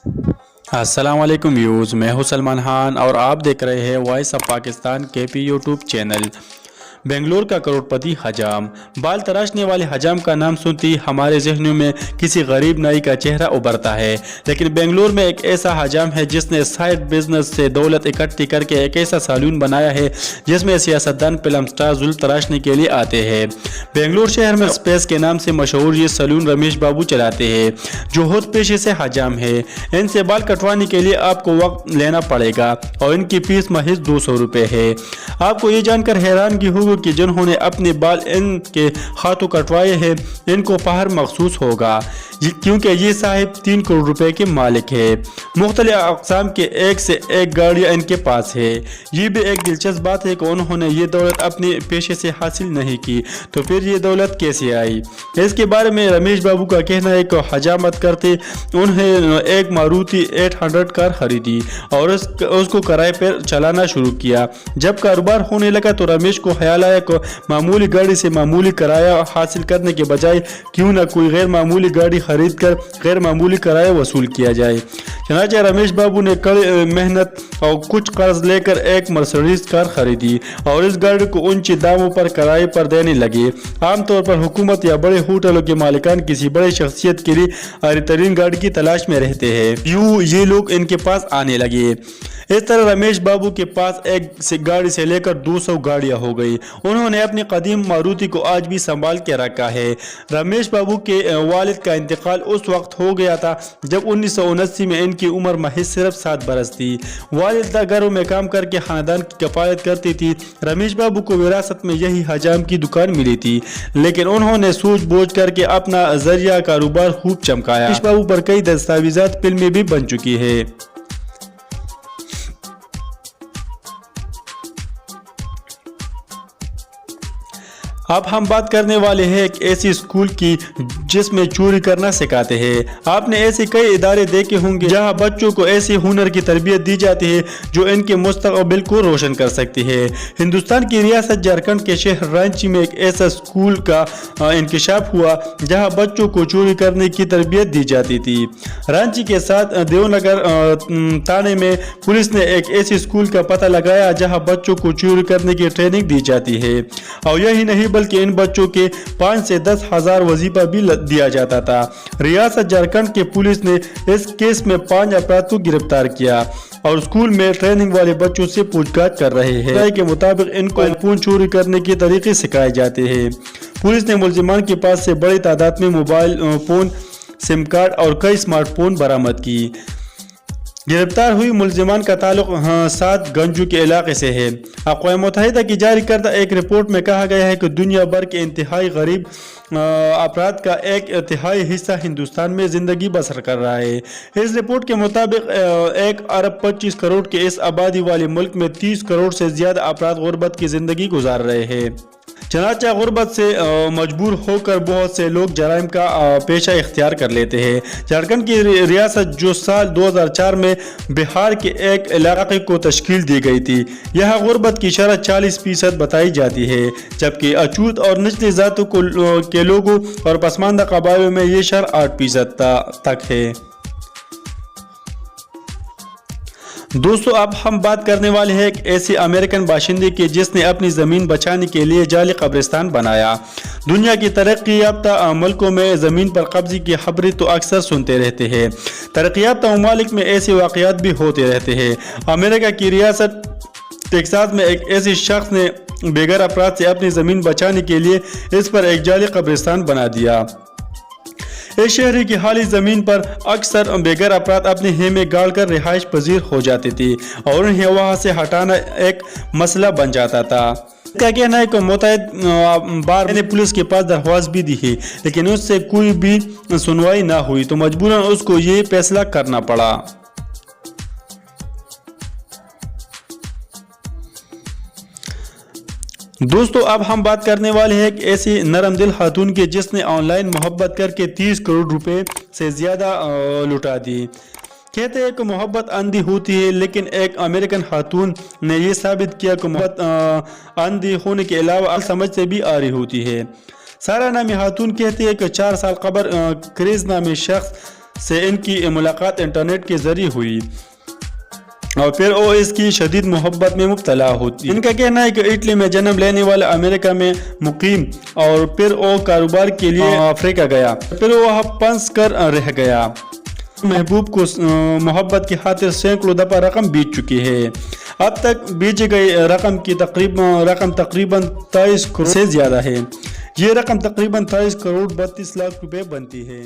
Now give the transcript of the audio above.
अस्सलाम वालेकुम व्यूज़, मैं हूं सलमान खान और आप देख रहे हैं voice of Pakistan KP YouTube channel. Bangalore का करोड़पति हजाम। बाल तराशने वाले हजाम का नाम सुनते ही हमारे जहनों में किसी गरीब नाई का चेहरा उभरता है, लेकिन बेंगलोर में एक ऐसा हजाम है जिसने साइड बिजनेस से दौलत इकट्ठी करके एक ऐसा सैलून बनाया है जिसमें सियासतदान फिल्म स्टार जुल्फ तराशने के लिए आते हैं। बेंगलोर शहर में स्पेस के नाम से मशहूर ये सैलून रमेश बाबू चलाते हैं, जो खुद पेशे से हजाम है। इनसे बाल कटवाने के लिए आपको वक्त लेना पड़ेगा और इनकी फीस महज 200 रुपये है। आपको ये जानकर हैरानगी होगी कि जिन्होंने अपने बाल इनके हाथों कटवाए हैं इनको फख्र महसूस होगा, क्योंकि ये साहिब 3 करोड़ रुपए के मालिक है। मुख्तलिफ अक़साम के एक से एक गाड़ियाँ इनके पास है। ये भी एक दिलचस्प बात है कि उन्होंने ये दौलत अपने पेशे से हासिल नहीं की, तो फिर ये दौलत कैसे आई। इसके बारे में रमेश बाबू का कहना है कि हजामत करते उन्हें एक मारुति 800 कार खरीदी और उसको किराए पर चलाना शुरू किया। जब कारोबार होने लगा तो रमेश को ख्याल आया कि मामूली गाड़ी से मामूली किराया हासिल करने के बजाय क्यों ना कोई गैर मामूली गाड़ी खरीद कर गैर मामूली किराया वसूल किया जाए। चनाचे रमेश बाबू ने कड़ी मेहनत और कुछ कर्ज लेकर एक मर्सिडीज कार खरीदी और इस गाड़ी को ऊंचे दामों पर किराए पर देने लगे। आमतौर पर हुकूमत या बड़े होटलों के मालिकान किसी बड़े शख्सियत के लिए आली तरीन गाड़ी की तलाश में रहते हैं, यूँ ये लोग इनके पास आने लगे। इस तरह रमेश बाबू के पास एक गाड़ी से लेकर 200 गाड़ियां हो गई। उन्होंने अपनी कदीम मारुति को आज भी संभाल के रखा है। रमेश बाबू के वालिद का इंतकाल उस वक्त हो गया था जब 1979 में इनकी उम्र महज सिर्फ 7 बरस थी। वालिदा घरों में काम करके खानदान की कफालत करती थी। रमेश बाबू को विरासत में यही हजाम की दुकान मिली थी, लेकिन उन्होंने सूझ बूझ करके अपना जरिया कारोबार खूब चमकाया। रमेश बाबू पर कई दस्तावेजात फिल्में भी बन चुकी है। अब हम बात करने वाले हैं एक ऐसी स्कूल की जिसमें चोरी करना सिखाते हैं। आपने ऐसे कई इदारे देखे होंगे जहां बच्चों को ऐसे हुनर की तरबियत दी जाती है जो इनके मुस्तकबिल को रोशन कर सकती है। हिंदुस्तान की रियासत झारखंड के शहर रांची में एक ऐसा स्कूल का इंकशाफ हुआ जहां बच्चों को चोरी करने की तरबियत दी जाती थी। रांची के साथ देवनगर थाने में पुलिस ने एक ऐसे स्कूल का पता लगाया जहाँ बच्चों को चोरी करने की ट्रेनिंग दी जाती है, और यही नहीं बल्कि इन बच्चों के 5 से 10 हजार वजीफा भी दिया जाता था। रियासत झारखंड के पुलिस ने इस केस में 5 अपराध को गिरफ्तार किया और स्कूल में ट्रेनिंग वाले बच्चों से पूछताछ कर रहे हैं। के मुताबिक इनको फोन चोरी करने के तरीके सिखाए जाते हैं। पुलिस ने मुलजिमान के पास से बड़ी तादाद में मोबाइल फोन, सिम कार्ड और कई स्मार्टफोन बरामद की। गिरफ्तार हुई मुलजिमान का ताल्लुक 7 गंजू के इलाके से है। अक़वाम मुत्तहिदा की जारी करदा एक रिपोर्ट में कहा गया है कि दुनिया भर के इंतहाई गरीब अफराद का 1/3 हिस्सा हिंदुस्तान में ज़िंदगी बसर कर रहा है। इस रिपोर्ट के मुताबिक 1 अरब 25 करोड़ के इस आबादी वाले मुल्क में 30 करोड़ से ज़्यादा अफराद गुर्बत की ज़िंदगी गुजार रहे हैं। चनाचा गुर्बत से मजबूर होकर बहुत से लोग जराइम का पेशा इख्तियार कर लेते हैं। झारखंड की रियासत जो साल 2004 में बिहार के एक इलाके को तश्कील दी गई थी, यहाँ गुर्बत की शरह 40% बताई जाती है, जबकि अछूत और निचली जातों के लोगों और पसमानदा कबाइलों में ये शरह 8% तक है। दोस्तों, अब हम बात करने वाले हैं एक ऐसे अमेरिकन बाशिंदे की जिसने अपनी ज़मीन बचाने के लिए जाली कब्रिस्तान बनाया। दुनिया की तरक्की याफ्ता मुल्कों में ज़मीन पर कब्जे की खबरें तो अक्सर सुनते रहते हैं। तरक्की याफ्ता ममालिक में ऐसे वाक़यात भी होते रहते हैं। अमेरिका की रियासत टेक्सास में एक ऐसे शख्स ने बेघर अफराद से अपनी ज़मीन बचाने के लिए इस पर एक जाली कब्रिस्तान बना दिया। इस शहरी की खाली ज़मीन पर अक्सर बेघर अफराद अपने हेमे गाड़ कर रिहाइश पजीर हो जाते थे और उन्हें वहाँ से हटाना एक मसला बन जाता था। इसका कहना है कि मुतअद्दिद बार मैंने पुलिस के पास दरख्वास्त भी दी है, लेकिन उससे कोई भी सुनवाई ना हुई, तो मजबूरन उसको ये फैसला करना पड़ा। दोस्तों, अब हम बात करने वाले हैं एक ऐसी नरम दिल खातून की जिसने ऑनलाइन मोहब्बत करके 30 करोड़ रुपए से ज़्यादा लुटा दी। कहते हैं कि मोहब्बत अंधी होती है, लेकिन एक अमेरिकन खातून ने यह साबित किया कि मोहब्बत अंधी होने के अलावा समझ से भी आ रही होती है। सारा नामी खातून कहती है कि 4 साल कबल क्रेज नामी शख्स سے ان کی ملاقات انٹرنیٹ کے ذریعے ہوئی اور پھر وہ اس کی شدید محبت میں مبتلا ہوتی. ان کا کہنا ہے کہ اٹلی میں جنم لینے والا امریکہ میں مقیم اور پھر وہ کاروبار کے لیے افریقہ گیا. پھر وہ وہاں پھنس کر رہ گیا. محبوب کو محبت کی خاطر سینکڑوں دفعہ رقم بیچ چکی ہے. اب تک بیچے گئے رقم تقریباً 23 کروڑ سے زیادہ ہے. یہ رقم تقریباً 23 کروڑ 32 لاکھ روپے بنتی ہے.